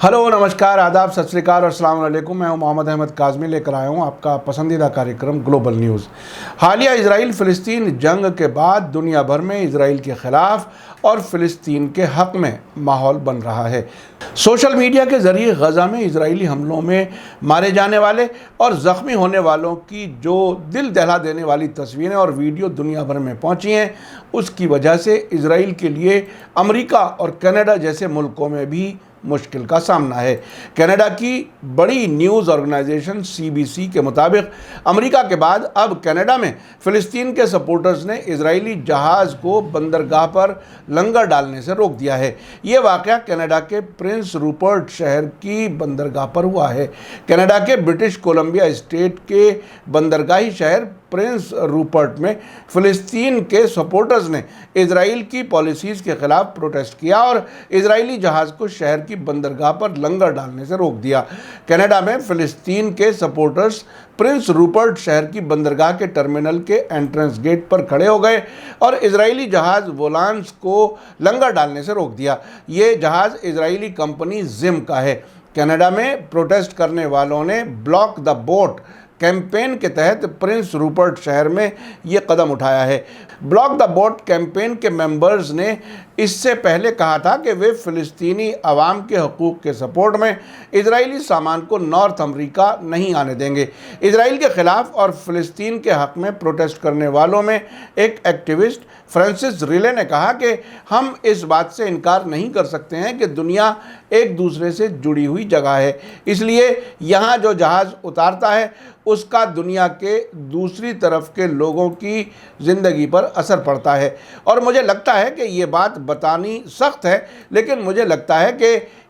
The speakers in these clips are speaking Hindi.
हेलो, नमस्कार, आदाब, सत श्री अकाल और अस्सलाम वालेकुम। मैं हूं मोहम्मद अहमद काज़मी, लेकर आया हूं आपका पसंदीदा कार्यक्रम ग्लोबल न्यूज़। हालिया इजराइल फ़िलिस्तीन जंग के बाद दुनिया भर में इजराइल के ख़िलाफ़ और फ़िलिस्तीन के हक़ में माहौल बन रहा है। सोशल मीडिया के ज़रिए गज़ा में इजरायली हमलों में मारे जाने वाले और ज़ख्मी होने वालों की जो दिल दहला देने वाली तस्वीरें और वीडियो दुनिया भर में पहुँची हैं, उसकी वजह से इजराइल के लिए अमेरिका और कनाडा जैसे मुल्कों में भी मुश्किल का सामना है। कनाडा की बड़ी न्यूज़ ऑर्गेनाइजेशन CBC के मुताबिक अमेरिका के बाद अब कनाडा में फ़िलिस्तीन के सपोर्टर्स ने इजरायली जहाज़ को बंदरगाह पर लंगर डालने से रोक दिया है। ये वाक़या कनाडा के प्रिंस रूपर्ट शहर की बंदरगाह पर हुआ है। कनाडा के ब्रिटिश कोलंबिया स्टेट के बंदरगाही शहर प्रिंस रूपर्ट में फ़िलिस्तीन के सपोर्टर्स ने इजराइल की पॉलिसीज़ के ख़िलाफ़ प्रोटेस्ट किया और इजरायली जहाज़ को शहर की बंदरगाह पर लंगर डालने से रोक दिया। कनाडा में फ़िलिस्तीन के सपोर्टर्स प्रिंस रूपर्ट शहर की बंदरगाह के टर्मिनल के एंट्रेंस गेट पर खड़े हो गए और इजरायली जहाज़ वोलांस को लंगर डालने से रोक दिया। ये जहाज़ इजरायली कंपनी जिम का है। कनाडा में प्रोटेस्ट करने वालों ने ब्लॉक द बोट कैंपेन के तहत प्रिंस रूपर्ट शहर में ये कदम उठाया है। ब्लॉक द बोट कैंपेन के मेंबर्स ने इससे पहले कहा था कि वे फ़िलिस्तीनी अवाम के हकूक़ के सपोर्ट में इजरायली सामान को नॉर्थ अमेरिका नहीं आने देंगे। इजराइल के ख़िलाफ़ और फ़िलिस्तीन के हक़ में प्रोटेस्ट करने वालों में एक एक्टिविस्ट फ्रांसिस रिले ने कहा कि हम इस बात से इनकार नहीं कर सकते हैं कि दुनिया एक दूसरे से जुड़ी हुई जगह है, इसलिए यहाँ जो जहाज़ उतारता है उसका दुनिया के दूसरी तरफ के लोगों की ज़िंदगी पर असर पड़ता है। और मुझे लगता है कि ये बात बतानी सख्त है, लेकिन मुझे लगता है कि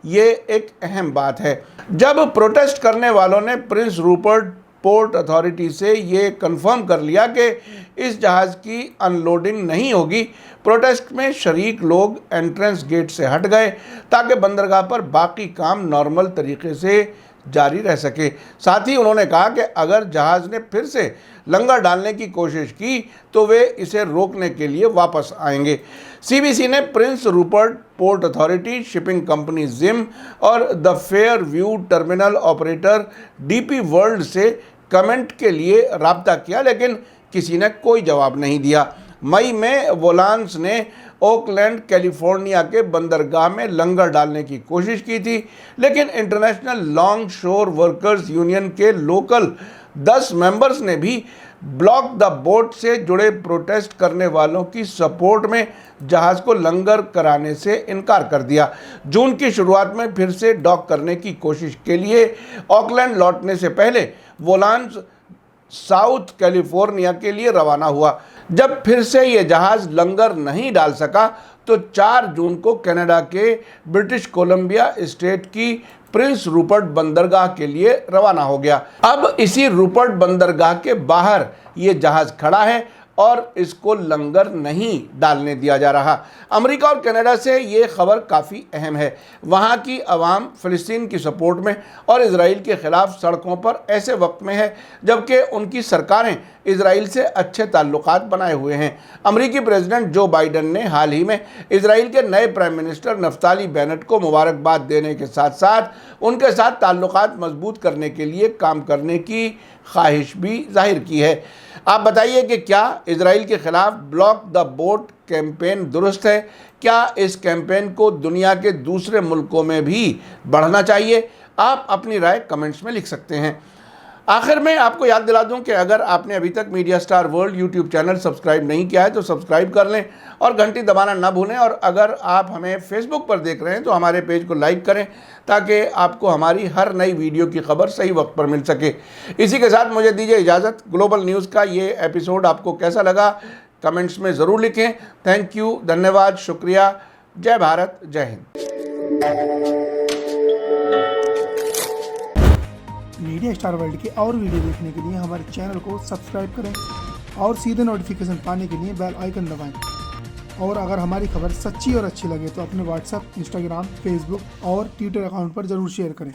ये एक अहम बात है। जब प्रोटेस्ट करने वालों ने प्रिंस रूपर्ट पोर्ट अथॉरिटी से ये कंफर्म कर लिया कि इस जहाज़ की अनलोडिंग नहीं होगी, प्रोटेस्ट में शरीक लोग एंट्रेंस गेट से हट गए ताकि बंदरगाह पर बाकी काम नॉर्मल तरीके से जारी रह सके। साथ ही उन्होंने कहा कि अगर जहाज़ ने फिर से लंगर डालने की कोशिश की तो वे इसे रोकने के लिए वापस आएंगे। CBC ने Prince Rupert Port Authority, shipping company Zim और the Fairview terminal operator DP world से कमेंट के लिए रब्ता किया, लेकिन किसी ने कोई जवाब नहीं दिया। मई में वोलांस ने ओकलैंड कैलिफोर्निया के बंदरगाह में लंगर डालने की कोशिश की थी, लेकिन इंटरनेशनल लॉन्ग शोर वर्कर्स यूनियन के लोकल 10 मेंबर्स ने भी ब्लॉक द बोट से जुड़े प्रोटेस्ट करने वालों की सपोर्ट में जहाज़ को लंगर कराने से इनकार कर दिया। जून की शुरुआत में फिर से डॉक करने की कोशिश के लिए ऑकलैंड लौटने से पहले वोलांस साउथ कैलिफोर्निया के लिए रवाना हुआ। जब फिर से ये जहाज़ लंगर नहीं डाल सका तो 4 जून को कनाडा के ब्रिटिश कोलंबिया स्टेट की प्रिंस रूपर्ट बंदरगाह के लिए रवाना हो गया। अब इसी रूपर्ट बंदरगाह के बाहर ये जहाज़ खड़ा है और इसको लंगर नहीं डालने दिया जा रहा। अमेरिका और कनाडा से ये खबर काफ़ी अहम है। वहाँ की आवाम फ़िलिस्तीन की सपोर्ट में और इजराइल के ख़िलाफ़ सड़कों पर ऐसे वक्त में है जबकि उनकी सरकारें इजराइल से अच्छे ताल्लुकात बनाए हुए हैं। अमेरिकी प्रेसिडेंट जो बाइडन ने हाल ही में इजराइल के नए प्राइम मिनिस्टर नफ्ताली बेनेट को मुबारकबाद देने के साथ साथ उनके साथ ताल्लुकात मजबूत करने के लिए काम करने की ख्वाहिश भी जाहिर की है। आप बताइए कि क्या इजराइल के ख़िलाफ़ ब्लॉक द बोट कैंपेन दुरुस्त है? क्या इस कैंपेन को दुनिया के दूसरे मुल्कों में भी बढ़ना चाहिए? आप अपनी राय कमेंट्स में लिख सकते हैं। आखिर में आपको याद दिला दूं कि अगर आपने अभी तक media star world YouTube channel subscribe नहीं किया है तो सब्सक्राइब कर लें और घंटी दबाना ना भूलें। और अगर आप हमें फेसबुक पर देख रहे हैं तो हमारे पेज को लाइक करें ताकि आपको हमारी हर नई वीडियो की खबर सही वक्त पर मिल सके। इसी के साथ मुझे दीजिए इजाज़त। ग्लोबल न्यूज़ का ये एपिसोड आपको कैसा लगा कमेंट्स में ज़रूर लिखें। थैंक यू, धन्यवाद, शुक्रिया। जय भारत, जय हिंद। मीडिया स्टार वर्ल्ड के और वीडियो देखने के लिए हमारे चैनल को सब्सक्राइब करें और सीधे नोटिफिकेशन पाने के लिए बेल आइकन दबाएं। और अगर हमारी खबर सच्ची और अच्छी लगे तो अपने व्हाट्सएप, इंस्टाग्राम, फेसबुक और ट्विटर अकाउंट पर ज़रूर शेयर करें।